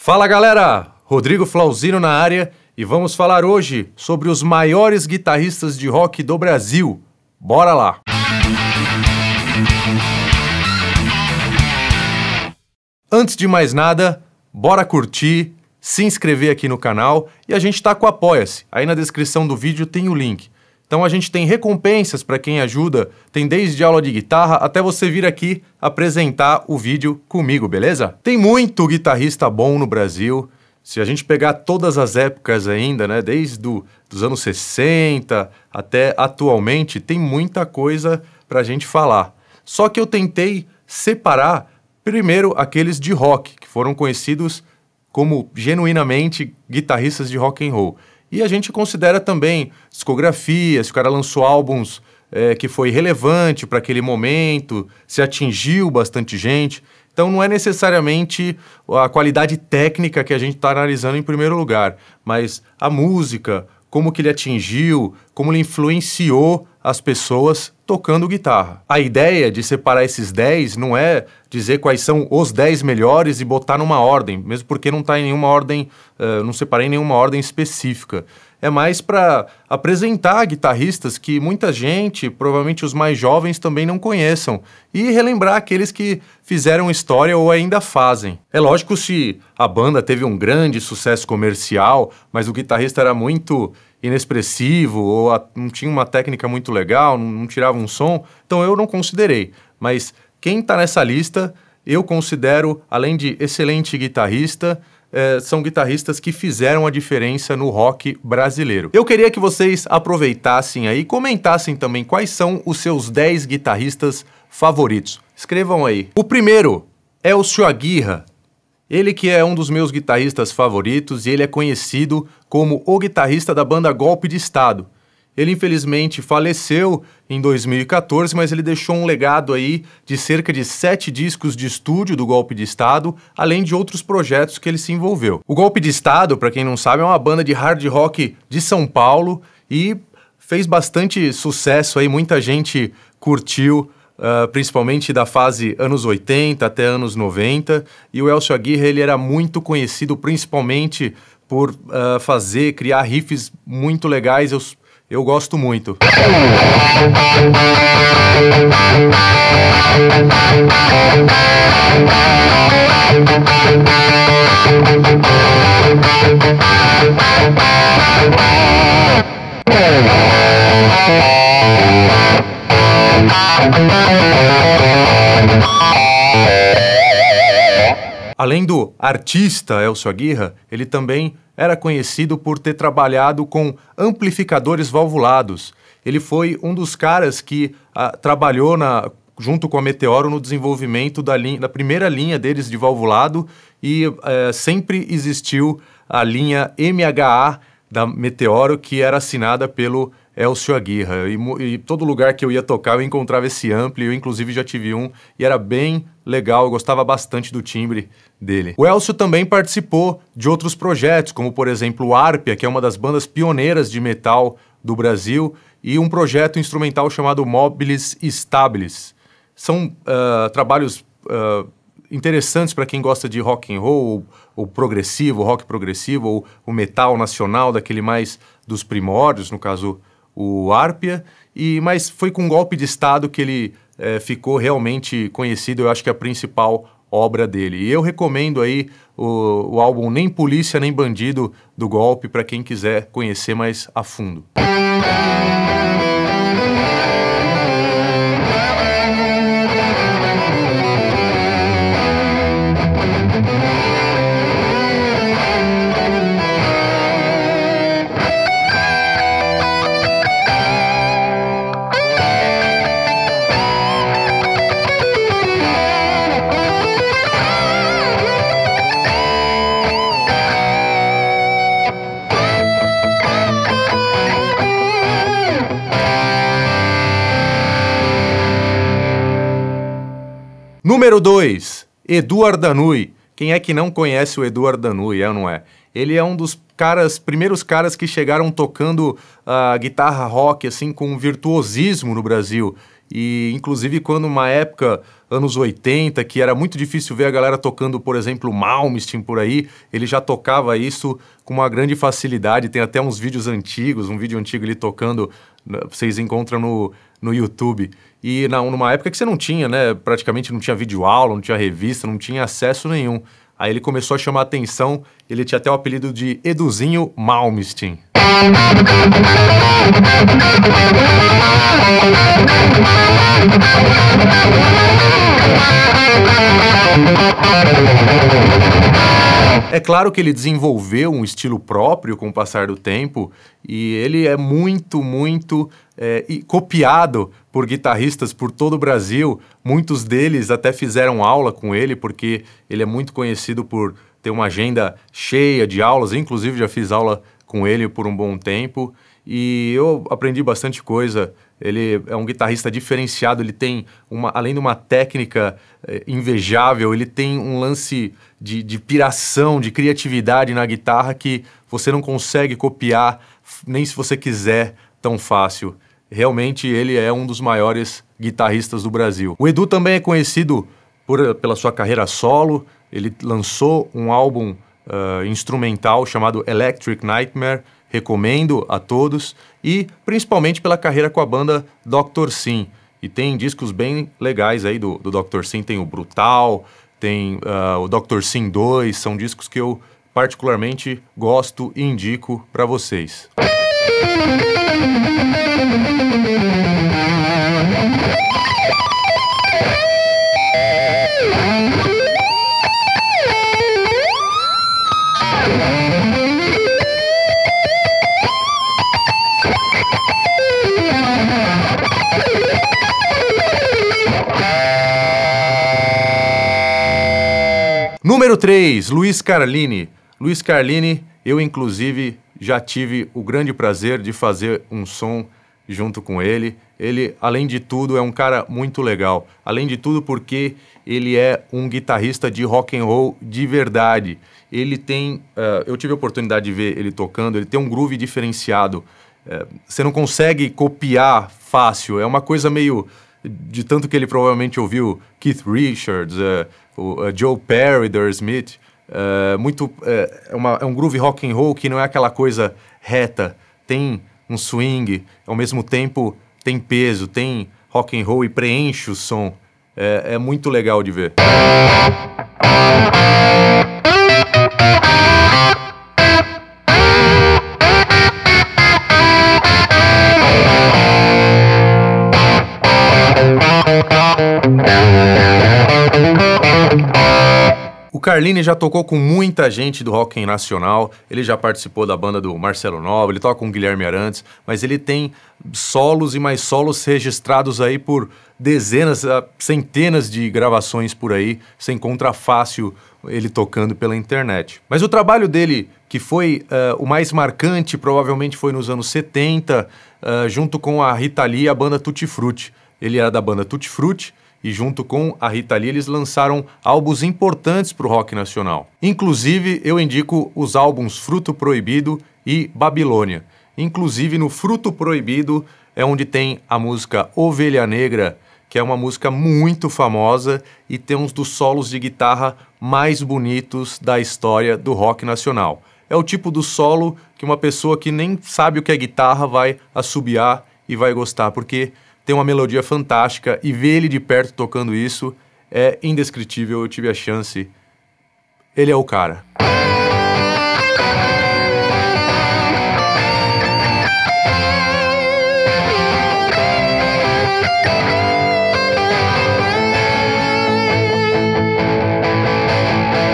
Fala galera, Rodrigo Flauzino na área e vamos falar hoje sobre os maiores guitarristas de rock do Brasil. Bora lá! Antes de mais nada, bora curtir, se inscrever aqui no canal e a gente tá com o Apoia-se. Aí na descrição do vídeo tem o link. Então a gente tem recompensas para quem ajuda, tem desde aula de guitarra até você vir aqui apresentar o vídeo comigo, beleza? Tem muito guitarrista bom no Brasil. Se a gente pegar todas as épocas ainda, né, desde os anos 60 até atualmente, tem muita coisa pra gente falar. Só que eu tentei separar primeiro aqueles de rock, que foram conhecidos como genuinamente guitarristas de rock and roll. E a gente considera também discografia, se o cara lançou álbuns que foi relevante para aquele momento, se atingiu bastante gente. Então não é necessariamente a qualidade técnica que a gente está analisando em primeiro lugar, mas a música, como que ele atingiu, como ele influenciou as pessoas tocando guitarra. A ideia de separar esses 10 não é dizer quais são os 10 melhores e botar numa ordem, mesmo porque não está em nenhuma ordem, não separei em nenhuma ordem específica. É mais para apresentar guitarristas que muita gente, provavelmente os mais jovens, também não conheçam e relembrar aqueles que fizeram história ou ainda fazem. É lógico, se a banda teve um grande sucesso comercial, mas o guitarrista era muito inexpressivo ou não tinha uma técnica muito legal, não tirava um som, então eu não considerei. Mas quem está nessa lista, eu considero, além de excelente guitarrista, são guitarristas que fizeram a diferença no rock brasileiro. Eu queria que vocês aproveitassem aí e comentassem também quais são os seus 10 guitarristas favoritos. Escrevam aí. O primeiro é Elcio Aguirra. Ele que é um dos meus guitarristas favoritos e ele é conhecido como o guitarrista da banda Golpe de Estado. Ele infelizmente faleceu em 2014, mas ele deixou um legado aí de cerca de 7 discos de estúdio do Golpe de Estado, além de outros projetos que ele se envolveu. O Golpe de Estado, para quem não sabe, é uma banda de hard rock de São Paulo e fez bastante sucesso aí, muita gente curtiu, principalmente da fase anos 80 até anos 90, e o Elcio Aguirre ele era muito conhecido principalmente por criar riffs muito legais. Eu gosto muito. Além do artista Elcio Aguirra, ele também era conhecido por ter trabalhado com amplificadores valvulados. Ele foi um dos caras que trabalhou junto com a Meteoro no desenvolvimento da primeira linha deles de valvulado e sempre existiu a linha MHA da Meteoro, que era assinada pelo Elcio Aguirra. E todo lugar que eu ia tocar eu encontrava esse ampli, eu inclusive já tive um e era bem legal, eu gostava bastante do timbre dele. O Elcio também participou de outros projetos, como por exemplo o Arpia, que é uma das bandas pioneiras de metal do Brasil, e um projeto instrumental chamado Mobilis Stabilis. São trabalhos interessantes para quem gosta de rock and roll, ou progressivo, rock progressivo, ou o metal nacional, daquele mais dos primórdios, no caso o Arpia, mas foi com Golpe de Estado que ele ficou realmente conhecido, eu acho que é a principal obra dele. E eu recomendo aí o álbum Nem Polícia Nem Bandido do Golpe para quem quiser conhecer mais a fundo. Número 2, Edu Ardanui. Quem é que não conhece o Edu Ardanui, ou não é? Ele é um dos primeiros caras que chegaram tocando a guitarra rock assim com virtuosismo no Brasil. E inclusive quando uma época, anos 80, que era muito difícil ver a galera tocando, por exemplo, Malmsteen por aí, ele já tocava isso com uma grande facilidade. Tem até uns vídeos antigos, um vídeo antigo ele tocando, vocês encontram no YouTube. E numa época que você não tinha, né, praticamente não tinha videoaula, não tinha revista, não tinha acesso nenhum. Aí ele começou a chamar a atenção, ele tinha até o apelido de Eduzinho Malmsteen. É claro que ele desenvolveu um estilo próprio com o passar do tempo e ele é muito copiado por guitarristas por todo o Brasil. Muitos deles até fizeram aula com ele porque ele é muito conhecido por ter uma agenda cheia de aulas. Inclusive já fiz aula com ele por um bom tempo e eu aprendi bastante coisa. Ele é um guitarrista diferenciado, ele tem, além de uma técnica invejável, ele tem um lance de piração, de criatividade na guitarra que você não consegue copiar, nem se você quiser, tão fácil. Realmente ele é um dos maiores guitarristas do Brasil. O Edu também é conhecido pela sua carreira solo. Ele lançou um álbum instrumental chamado Electric Nightmare, recomendo a todos, e principalmente pela carreira com a banda Dr. Sim. E tem discos bem legais aí do Dr. Sim, tem o Brutal, tem o Dr. Sim 2, são discos que eu particularmente gosto e indico para vocês. Número 3, Luiz Carlini. Luiz Carlini, eu inclusive já tive o grande prazer de fazer um som junto com ele. Ele, além de tudo, é um cara muito legal. Além de tudo porque ele é um guitarrista de rock and roll de verdade. Ele tem, eu tive a oportunidade de ver ele tocando, ele tem um groove diferenciado. Você não consegue copiar fácil, é uma coisa meio... De tanto que ele provavelmente ouviu Keith Richards, o Joe Perry, da Smith, é um groove rock and roll que não é aquela coisa reta, tem um swing, ao mesmo tempo tem peso, tem rock and roll e preenche o som, é muito legal de ver. O Carlini já tocou com muita gente do rock nacional, ele já participou da banda do Marcelo Nova, ele toca com o Guilherme Arantes, mas ele tem solos e mais solos registrados aí por dezenas, centenas de gravações por aí, você encontra fácil ele tocando pela internet. Mas o trabalho dele, que foi o mais marcante, provavelmente foi nos anos 70, junto com a Rita Lee e a banda Tutti Frutti. Ele era da banda Tutti Frutti, e junto com a Rita Lee eles lançaram álbuns importantes para o rock nacional. Inclusive, eu indico os álbuns Fruto Proibido e Babilônia. Inclusive, no Fruto Proibido é onde tem a música Ovelha Negra, que é uma música muito famosa e tem uns dos solos de guitarra mais bonitos da história do rock nacional. É o tipo do solo que uma pessoa que nem sabe o que é guitarra vai assobiar e vai gostar, porque tem uma melodia fantástica e ver ele de perto tocando isso é indescritível. Eu tive a chance. Ele é o cara.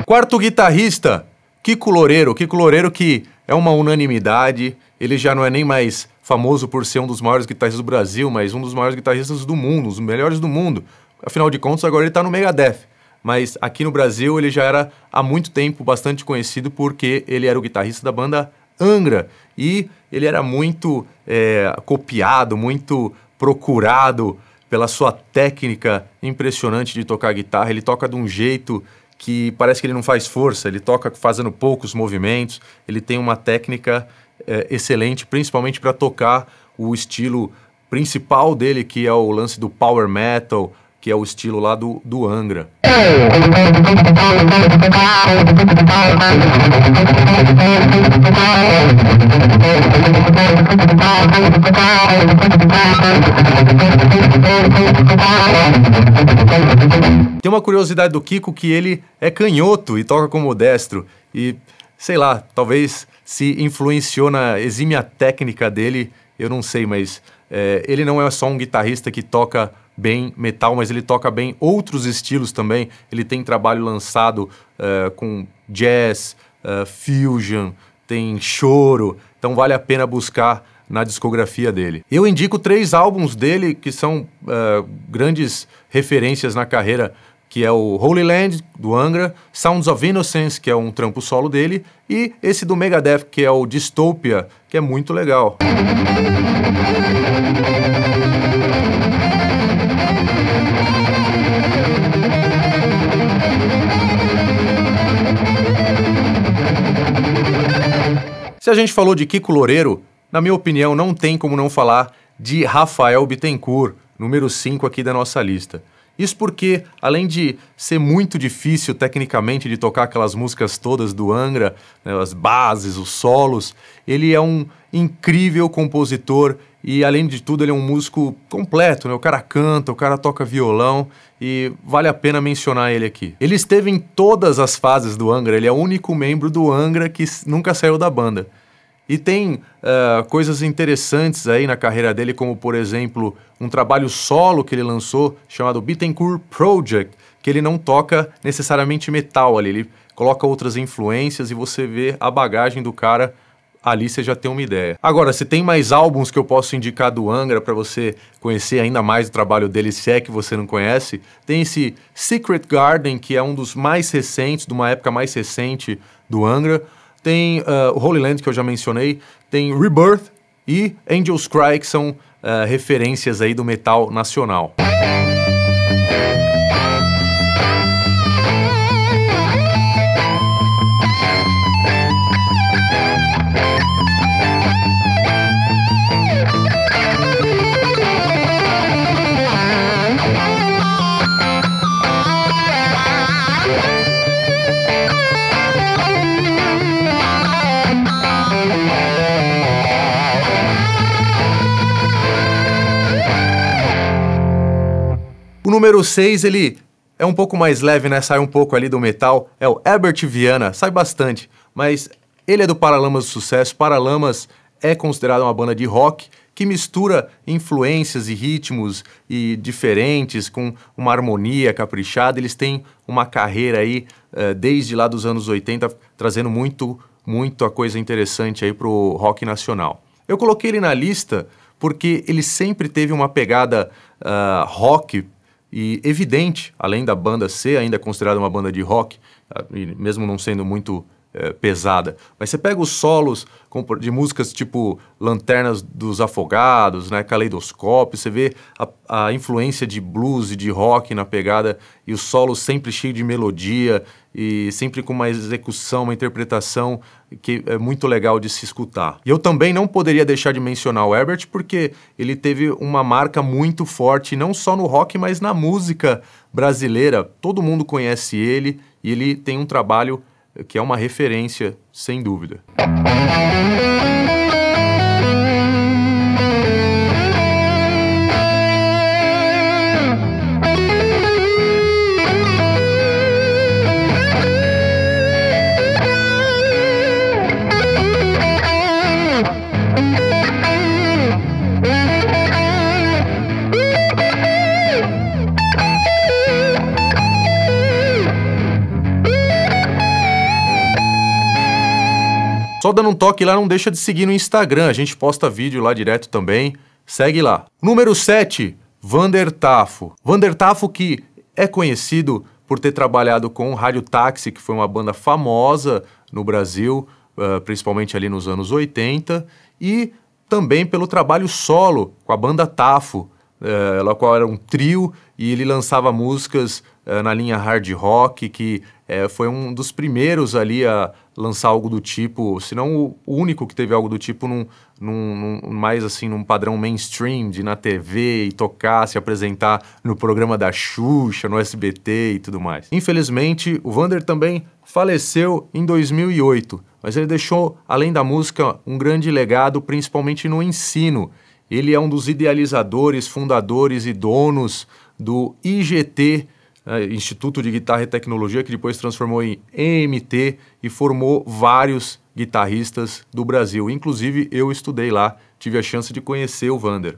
Quarto guitarrista, Kiko Loureiro. Kiko Loureiro, que é uma unanimidade, ele já não é nem mais famoso por ser um dos maiores guitarristas do Brasil, mas um dos maiores guitarristas do mundo, os melhores do mundo. Afinal de contas, agora ele está no Megadeth. Mas aqui no Brasil ele já era há muito tempo bastante conhecido porque ele era o guitarrista da banda Angra. E ele era muito copiado, muito procurado pela sua técnica impressionante de tocar guitarra. Ele toca de um jeito que parece que ele não faz força, ele toca fazendo poucos movimentos, ele tem uma técnica excelente, principalmente para tocar o estilo principal dele, que é o lance do power metal, que é o estilo lá do Angra. Tem uma curiosidade do Kiko, que ele é canhoto e toca como destro. E, sei lá, talvez se influenciou na exímia técnica dele, eu não sei, mas ele não é só um guitarrista que toca bem metal, mas ele toca bem outros estilos também. Ele tem trabalho lançado com jazz, fusion, tem choro, então vale a pena buscar na discografia dele. Eu indico 3 álbuns dele que são grandes referências na carreira, que é o Holy Land, do Angra, Sounds of Innocence, que é um trampo solo dele, e esse do Megadeth, que é o Dystopia, que é muito legal. Se a gente falou de Kiko Loureiro, na minha opinião, não tem como não falar de Rafael Bittencourt, número 5 aqui da nossa lista. Isso porque, além de ser muito difícil tecnicamente de tocar aquelas músicas todas do Angra, né, as bases, os solos, ele é um incrível compositor e, além de tudo, ele é um músico completo, né? O cara canta, o cara toca violão e vale a pena mencionar ele aqui. Ele esteve em todas as fases do Angra, ele é o único membro do Angra que nunca saiu da banda. E tem coisas interessantes aí na carreira dele, como, por exemplo, um trabalho solo que ele lançou, chamado Bittencourt Project, que ele não toca necessariamente metal ali, ele coloca outras influências e você vê a bagagem do cara, ali você já tem uma ideia. Agora, se tem mais álbuns que eu posso indicar do Angra para você conhecer ainda mais o trabalho dele, se é que você não conhece, tem esse Secret Garden, que é um dos mais recentes, de uma época mais recente do Angra. Tem o Holy Land, que eu já mencionei, tem Rebirth e Angels Cry, que são referências aí do metal nacional. O número 6, ele é um pouco mais leve, né? Sai um pouco ali do metal. É o Herbert Viana, sai bastante. Mas ele é do Paralamas do Sucesso. Paralamas é considerado uma banda de rock que mistura influências e ritmos e diferentes com uma harmonia caprichada. Eles têm uma carreira aí desde lá dos anos 80, trazendo muita coisa interessante aí pro rock nacional. Eu coloquei ele na lista porque ele sempre teve uma pegada rock e evidente, além da banda ser ainda considerada uma banda de rock, mesmo não sendo muito pesada. Mas você pega os solos de músicas tipo Lanternas dos Afogados, né, Caleidoscópio, você vê a influência de blues e de rock na pegada, e os solos sempre cheios de melodia e sempre com uma execução, uma interpretação que é muito legal de se escutar. E eu também não poderia deixar de mencionar o Herbert, porque ele teve uma marca muito forte, não só no rock, mas na música brasileira. Todo mundo conhece ele e ele tem um trabalho que é uma referência, sem dúvida. Só dando um toque lá, não deixa de seguir no Instagram, a gente posta vídeo lá direto também, segue lá. Número 7, Vander Tafo. Vander Tafo, que é conhecido por ter trabalhado com Rádio Táxi, que foi uma banda famosa no Brasil, principalmente ali nos anos 80, e também pelo trabalho solo com a banda Tafo, ela qual era um trio, e ele lançava músicas na linha hard rock, que foi um dos primeiros ali a lançar algo do tipo, se não o único que teve algo do tipo mais assim, num padrão mainstream, de ir na TV e tocar, se apresentar no programa da Xuxa, no SBT e tudo mais. Infelizmente, o Vander também faleceu em 2008, mas ele deixou, além da música, um grande legado, principalmente no ensino. Ele é um dos idealizadores, fundadores e donos do IGT, Instituto de Guitarra e Tecnologia, que depois transformou em EMT e formou vários guitarristas do Brasil. Inclusive, eu estudei lá, tive a chance de conhecer o Vander.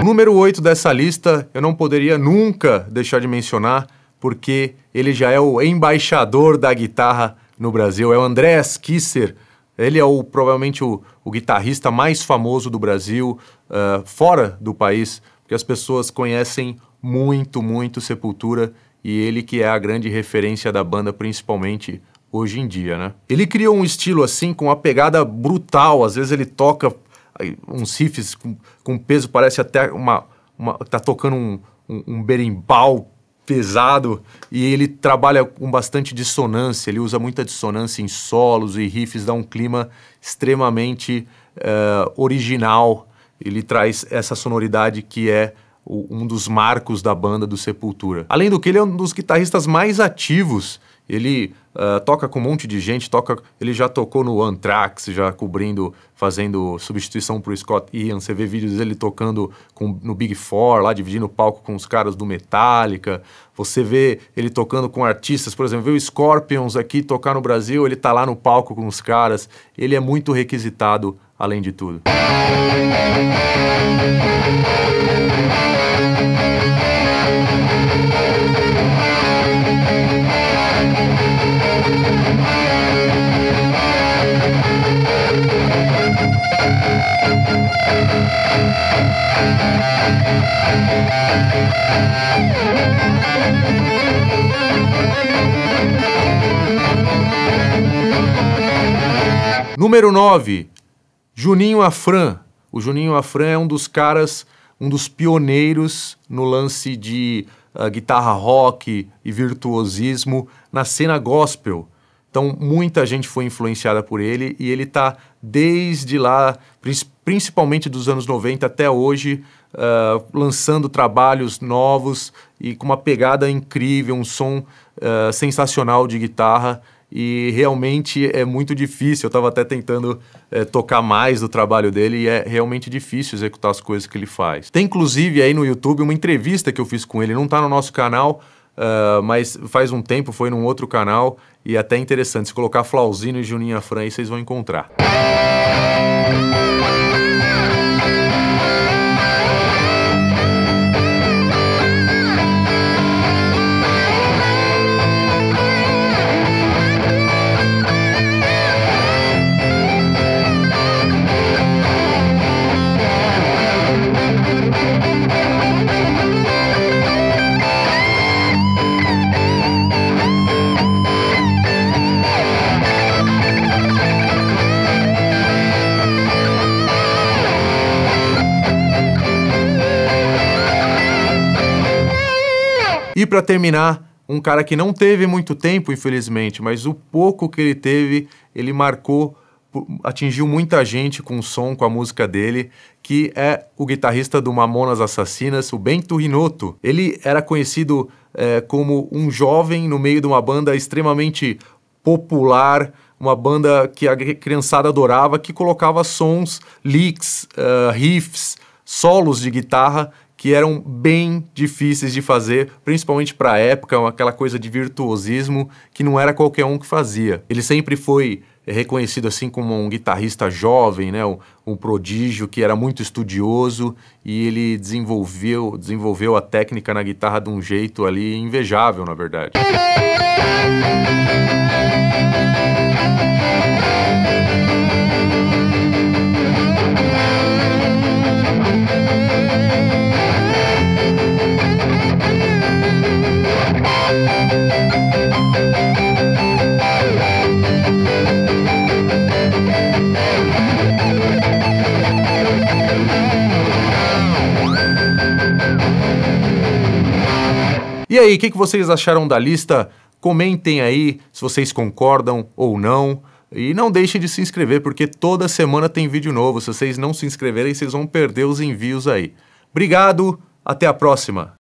O número 8 dessa lista eu não poderia nunca deixar de mencionar, porque ele já é o embaixador da guitarra no Brasil, é o Andreas Kisser. Ele é provavelmente o guitarrista mais famoso do Brasil, fora do país, porque as pessoas conhecem muito Sepultura, e ele que é a grande referência da banda, principalmente hoje em dia, né? Ele criou um estilo assim, com uma pegada brutal, às vezes ele toca uns riffs com peso, parece até tá tocando um berimbau pesado, e ele trabalha com bastante dissonância, ele usa muita dissonância em solos e riffs, dá um clima extremamente original. Ele traz essa sonoridade que é um dos marcos da banda do Sepultura. Além do que, ele é um dos guitarristas mais ativos. Ele toca com um monte de gente, ele já tocou no Anthrax, já fazendo substituição pro Scott Ian. Você vê vídeos dele tocando no Big Four, lá dividindo o palco com os caras do Metallica. Você vê ele tocando com artistas, por exemplo, vê o Scorpions aqui tocar no Brasil, ele tá lá no palco com os caras. Ele é muito requisitado, além de tudo. Número 9, Juninho Afran. O Juninho Afran é um dos caras, um dos pioneiros no lance de guitarra rock e virtuosismo na cena gospel. Então, muita gente foi influenciada por ele, e ele tá desde lá, principalmente dos anos 90 até hoje, lançando trabalhos novos e com uma pegada incrível, um som sensacional de guitarra, e realmente é muito difícil. Eu estava até tentando tocar mais do trabalho dele, e é realmente difícil executar as coisas que ele faz. Tem inclusive aí no YouTube uma entrevista que eu fiz com ele, não está no nosso canal, mas faz um tempo, foi num outro canal, e é até interessante. Se colocar Flauzino e Juninho Afran aí, vocês vão encontrar. E para terminar, um cara que não teve muito tempo, infelizmente, mas o pouco que ele teve, ele marcou, atingiu muita gente com o som, com a música dele, que é o guitarrista do Mamonas Assassinas, o Bento Rinotto. Ele era conhecido como um jovem no meio de uma banda extremamente popular, uma banda que a criançada adorava, que colocava sons, licks, riffs, solos de guitarra que eram bem difíceis de fazer, principalmente para a época, aquela coisa de virtuosismo que não era qualquer um que fazia. Ele sempre foi reconhecido assim como um guitarrista jovem, né, um prodígio que era muito estudioso, e ele desenvolveu a técnica na guitarra de um jeito ali invejável, na verdade. E aí, o que vocês acharam da lista? Comentem aí se vocês concordam ou não. E não deixem de se inscrever, porque toda semana tem vídeo novo. Se vocês não se inscreverem, vocês vão perder os envios aí. Obrigado, até a próxima!